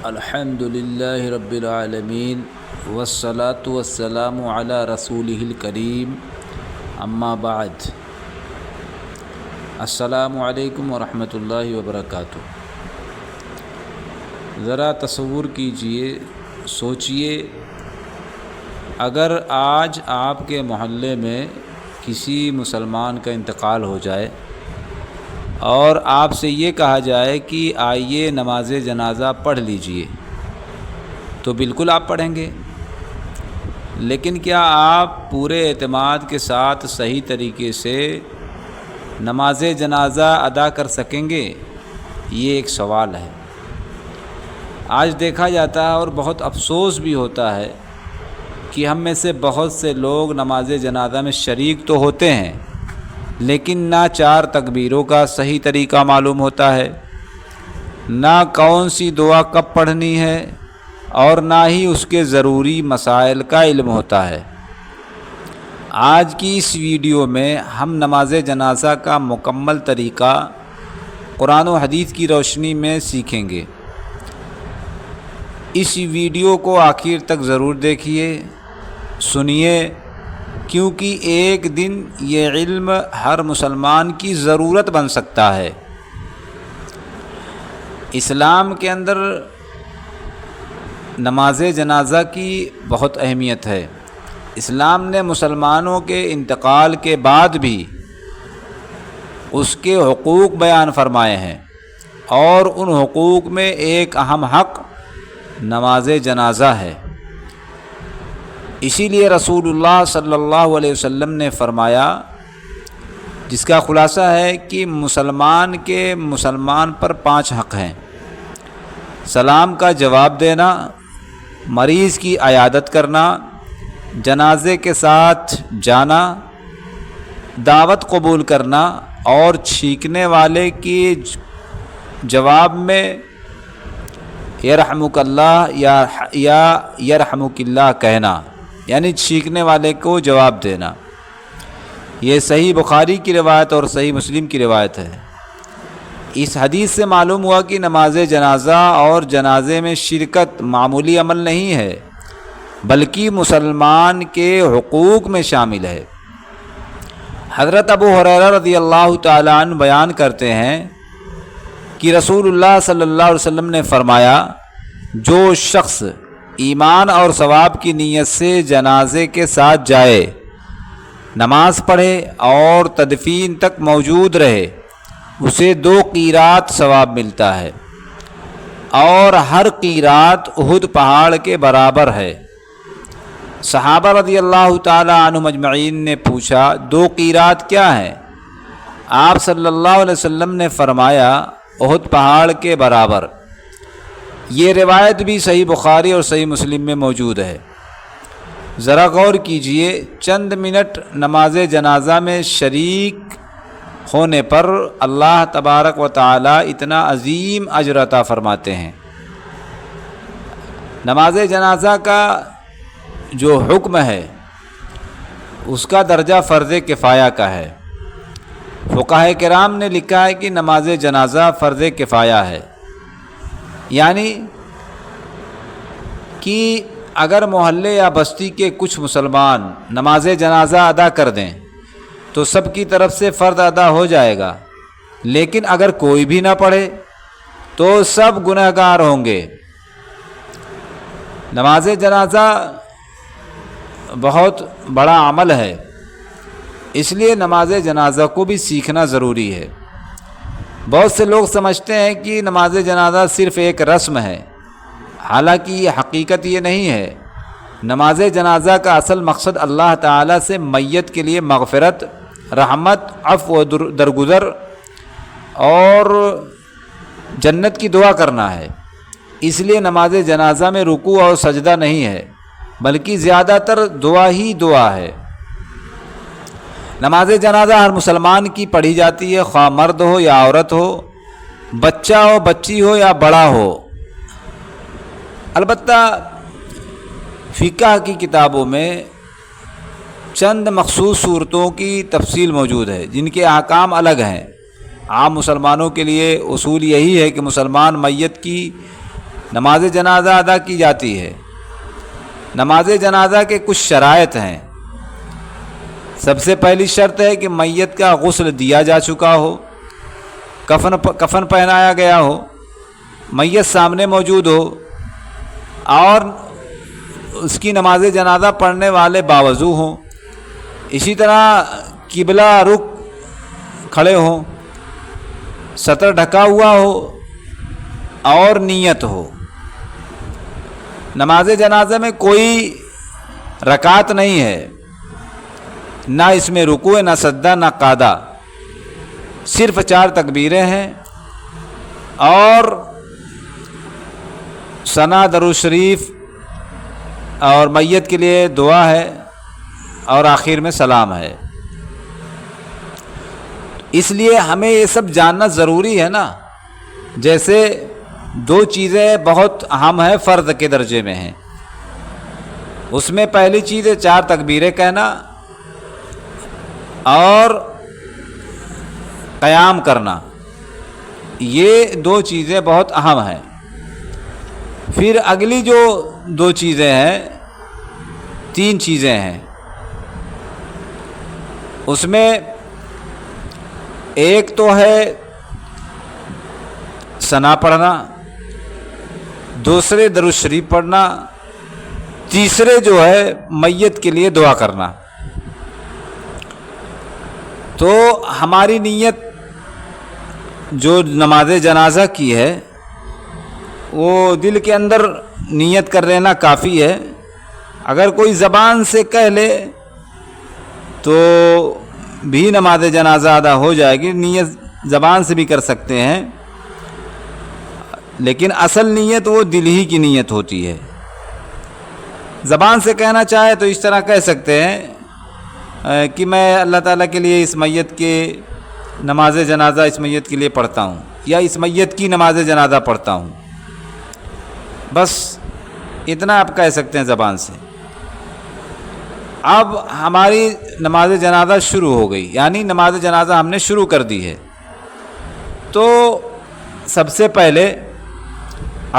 الحمد للہ رب العالمین والصلاة والسلام علی رسولہ الکریم اما بعد السلام علیکم ورحمۃ اللہ وبرکاتہ۔ ذرا تصور کیجئے، سوچئے، اگر آج آپ کے محلے میں کسی مسلمان کا انتقال ہو جائے اور آپ سے یہ کہا جائے کہ آئیے نماز جنازہ پڑھ لیجئے، تو بالکل آپ پڑھیں گے، لیکن کیا آپ پورے اعتماد کے ساتھ صحیح طریقے سے نماز جنازہ ادا کر سکیں گے؟ یہ ایک سوال ہے۔ آج دیکھا جاتا ہے اور بہت افسوس بھی ہوتا ہے کہ ہم میں سے بہت سے لوگ نماز جنازہ میں شریک تو ہوتے ہیں، لیکن نہ 4 تکبیروں کا صحیح طریقہ معلوم ہوتا ہے، نہ کون سی دعا کب پڑھنی ہے، اور نہ ہی اس کے ضروری مسائل کا علم ہوتا ہے۔ آج کی اس ویڈیو میں ہم نماز جنازہ کا مکمل طریقہ قرآن و حدیث کی روشنی میں سیکھیں گے۔ اس ویڈیو کو آخر تک ضرور دیکھیے، سنیے، کیونکہ ایک دن یہ علم ہر مسلمان کی ضرورت بن سکتا ہے۔ اسلام کے اندر نماز جنازہ کی بہت اہمیت ہے۔ اسلام نے مسلمانوں کے انتقال کے بعد بھی اس کے حقوق بیان فرمائے ہیں، اور ان حقوق میں ایک اہم حق نماز جنازہ ہے۔ اسی لیے رسول اللہ صلی اللہ علیہ وسلم نے فرمایا، جس کا خلاصہ ہے کہ مسلمان پر 5 حق ہیں: سلام کا جواب دینا، مریض کی عیادت کرنا، جنازے کے ساتھ جانا، دعوت قبول کرنا، اور چھینکنے والے کے جواب میں یرحمک اللہ یا یرحمک اللہ کہنا، یعنی چھینکنے والے کو جواب دینا۔ یہ صحیح بخاری کی روایت اور صحیح مسلم کی روایت ہے۔ اس حدیث سے معلوم ہوا کہ نماز جنازہ اور جنازے میں شرکت معمولی عمل نہیں ہے، بلکہ مسلمان کے حقوق میں شامل ہے۔ حضرت ابو ہریرہ رضی اللہ تعالیٰ عنہ بیان کرتے ہیں کہ رسول اللہ صلی اللہ علیہ وسلم نے فرمایا، جو شخص ایمان اور ثواب کی نیت سے جنازے کے ساتھ جائے، نماز پڑھے اور تدفین تک موجود رہے، اسے 2 قیرات ثواب ملتا ہے، اور ہر قیرات احد پہاڑ کے برابر ہے۔ صحابہ رضی اللہ تعالی عنہم اجمعین نے پوچھا، 2 قیرات کیا ہیں؟ آپ صلی اللہ علیہ وسلم نے فرمایا، احد پہاڑ کے برابر۔ یہ روایت بھی صحیح بخاری اور صحیح مسلم میں موجود ہے۔ ذرا غور کیجئے، چند منٹ نماز جنازہ میں شریک ہونے پر اللہ تبارک و تعالی اتنا عظیم اجر عطا فرماتے ہیں۔ نماز جنازہ کا جو حکم ہے، اس کا درجہ فرض کفایہ کا ہے۔ فقہاء کرام نے لکھا ہے کہ نماز جنازہ فرض کفایہ ہے، یعنی کہ اگر محلے یا بستی کے کچھ مسلمان نماز جنازہ ادا کر دیں تو سب کی طرف سے فرض ادا ہو جائے گا، لیکن اگر کوئی بھی نہ پڑھے تو سب گنہگار ہوں گے۔ نماز جنازہ بہت بڑا عمل ہے، اس لیے نماز جنازہ کو بھی سیکھنا ضروری ہے۔ بہت سے لوگ سمجھتے ہیں کہ نماز جنازہ صرف ایک رسم ہے، حالانکہ یہ حقیقت یہ نہیں ہے۔ نماز جنازہ کا اصل مقصد اللہ تعالیٰ سے میت کے لیے مغفرت، رحمت، عفو و درگزر اور جنت کی دعا کرنا ہے۔ اس لیے نماز جنازہ میں رکوع اور سجدہ نہیں ہے، بلکہ زیادہ تر دعا ہی دعا ہے۔ نماز جنازہ ہر مسلمان کی پڑھی جاتی ہے، خواہ مرد ہو یا عورت ہو، بچہ ہو، بچی ہو یا بڑا ہو۔ البتہ فقہ کی کتابوں میں چند مخصوص صورتوں کی تفصیل موجود ہے، جن کے احکام الگ ہیں۔ عام مسلمانوں کے لیے اصول یہی ہے کہ مسلمان میت کی نماز جنازہ ادا کی جاتی ہے۔ نماز جنازہ کے کچھ شرائط ہیں۔ سب سے پہلی شرط ہے کہ میت کا غسل دیا جا چکا ہو، کفن پہنایا گیا ہو، میت سامنے موجود ہو اور اس کی نماز جنازہ پڑھنے والے باوضو ہوں۔ اسی طرح قبلہ رخ کھڑے ہوں، سطر ڈھکا ہوا ہو اور نیت ہو۔ نماز جنازہ میں کوئی رکعت نہیں ہے، نہ اس میں رکوع، نہ سجدہ، نہ قعدہ، صرف 4 تکبیریں ہیں اور ثنا درود شریف اور میت کے لیے دعا ہے اور آخر میں سلام ہے۔ اس لیے ہمیں یہ سب جاننا ضروری ہے نا۔ جیسے 2 چیزیں بہت اہم ہیں، فرض کے درجے میں ہیں۔ اس میں پہلی چیز ہے 4 تکبیریں کہنا اور قیام کرنا، یہ 2 چیزیں بہت اہم ہیں۔ پھر اگلی جو 2 چیزیں ہیں، 3 چیزیں ہیں، اس میں ایک تو ہے ثنا پڑھنا، دوسرے درود شریف پڑھنا، تیسرے جو ہے میت کے لیے دعا کرنا۔ تو ہماری نیت جو نماز جنازہ کی ہے وہ دل کے اندر نیت کر لینا کافی ہے۔ اگر کوئی زبان سے کہہ لے تو بھی نماز جنازہ ادا ہو جائے گی، نیت زبان سے بھی کر سکتے ہیں، لیکن اصل نیت وہ دل ہی کی نیت ہوتی ہے۔ زبان سے کہنا چاہے تو اس طرح کہہ سکتے ہیں کہ میں اللہ تعالیٰ کے لیے اس میت کے نماز جنازہ اس میت کے لیے پڑھتا ہوں، یا اس میت کی نماز جنازہ پڑھتا ہوں، بس اتنا آپ کہہ سکتے ہیں زبان سے۔ اب ہماری نماز جنازہ شروع ہو گئی، یعنی نماز جنازہ ہم نے شروع کر دی ہے، تو سب سے پہلے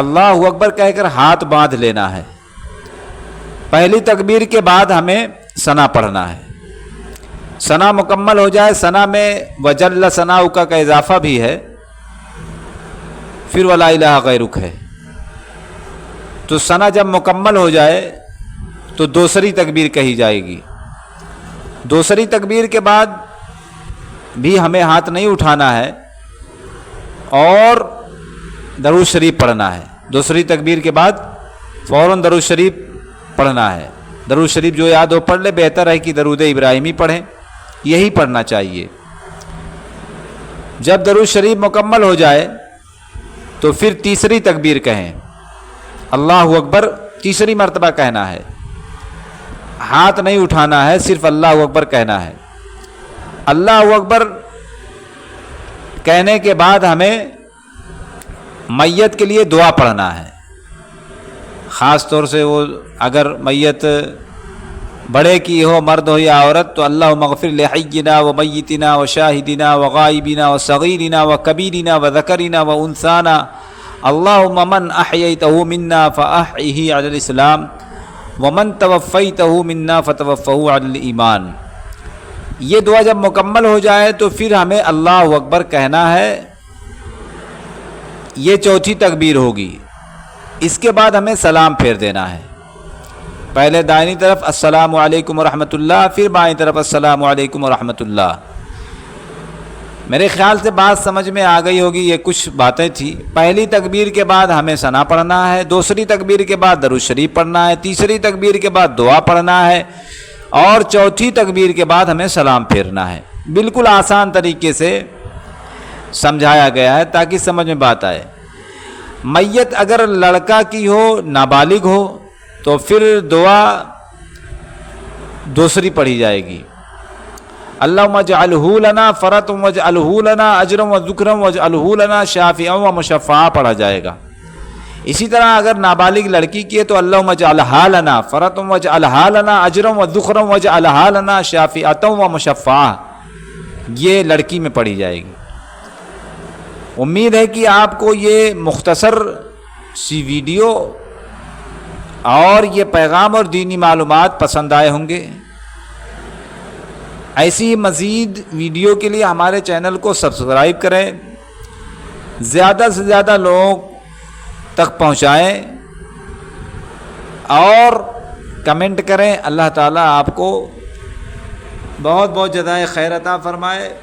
اللہ اکبر کہہ کر ہاتھ باندھ لینا ہے۔ پہلی تکبیر کے بعد ہمیں ثنا پڑھنا ہے۔ ثنا مکمل ہو جائے، ثنا میں وجل ثناؤک کا اضافہ بھی ہے، پھر ولا الہ غیرک ہے۔ تو ثنا جب مکمل ہو جائے تو دوسری تکبیر کہی جائے گی۔ دوسری تکبیر کے بعد بھی ہمیں ہاتھ نہیں اٹھانا ہے اور درود شریف پڑھنا ہے۔ دوسری تکبیر کے بعد فوراً درود شریف پڑھنا ہے۔ درود شریف جو یاد ہو پڑھ لے، بہتر ہے کہ درود ابراہیمی پڑھیں، یہی پڑھنا چاہیے۔ جب درود شریف مکمل ہو جائے تو پھر تیسری تکبیر کہیں، اللہ اکبر تیسری مرتبہ کہنا ہے، ہاتھ نہیں اٹھانا ہے، صرف اللہ اکبر کہنا ہے۔ اللہ اکبر کہنے کے بعد ہمیں میت کے لیے دعا پڑھنا ہے۔ خاص طور سے وہ اگر میت بڑے کی ہو، مرد ہو یا عورت، تو اللہم اغفر لحینا و میتنا و شاہدنا و غائبنا و صغیرنا و کبیرنا و ذکرنا و انثانا اللہم من احییتہ منا فاحیہ علی الاسلام ومن توفیتہ منا فتوفہ علی الایمان۔ یہ دعا جب مکمل ہو جائے تو پھر ہمیں اللہ اکبر کہنا ہے، یہ چوتھی تکبیر ہوگی۔ اس کے بعد ہمیں سلام پھیر دینا ہے۔ پہلے دائنی طرف السلام علیکم ورحمۃ اللہ، پھر بائیں طرف السلام علیکم ورحمۃ اللہ۔ میرے خیال سے بات سمجھ میں آ گئی ہوگی، یہ کچھ باتیں تھیں۔ پہلی تکبیر کے بعد ہمیں ثنا پڑھنا ہے، دوسری تکبیر کے بعد درود شریف پڑھنا ہے، تیسری تکبیر کے بعد دعا پڑھنا ہے، اور چوتھی تکبیر کے بعد ہمیں سلام پھیرنا ہے۔ بالکل آسان طریقے سے سمجھایا گیا ہے تاکہ سمجھ میں بات آئے۔ میت اگر لڑکا کی ہو، نابالغ ہو، تو پھر دعا دوسری پڑھی جائے گی، اللہم اجعلہ لنا فرۃ واجعلہ لنا اجرا وذکرا واجعلہ لنا شافعا ومشفعا پڑھا جائے گا۔ اسی طرح اگر نابالغ لڑکی کی ہے تو اللہم اجعلہا لنا فرۃ واجعلہا لنا اجرا وذکرا واجعلہا لنا شافعا ومشفعا، یہ لڑکی میں پڑھی جائے گی۔ امید ہے کہ آپ کو یہ مختصر سی ویڈیو اور یہ پیغام اور دینی معلومات پسند آئے ہوں گے۔ ایسی مزید ویڈیو کے لیے ہمارے چینل کو سبسکرائب کریں، زیادہ سے زیادہ لوگ تک پہنچائیں اور کمنٹ کریں۔ اللہ تعالیٰ آپ کو بہت بہت جزائے خیر عطا فرمائے۔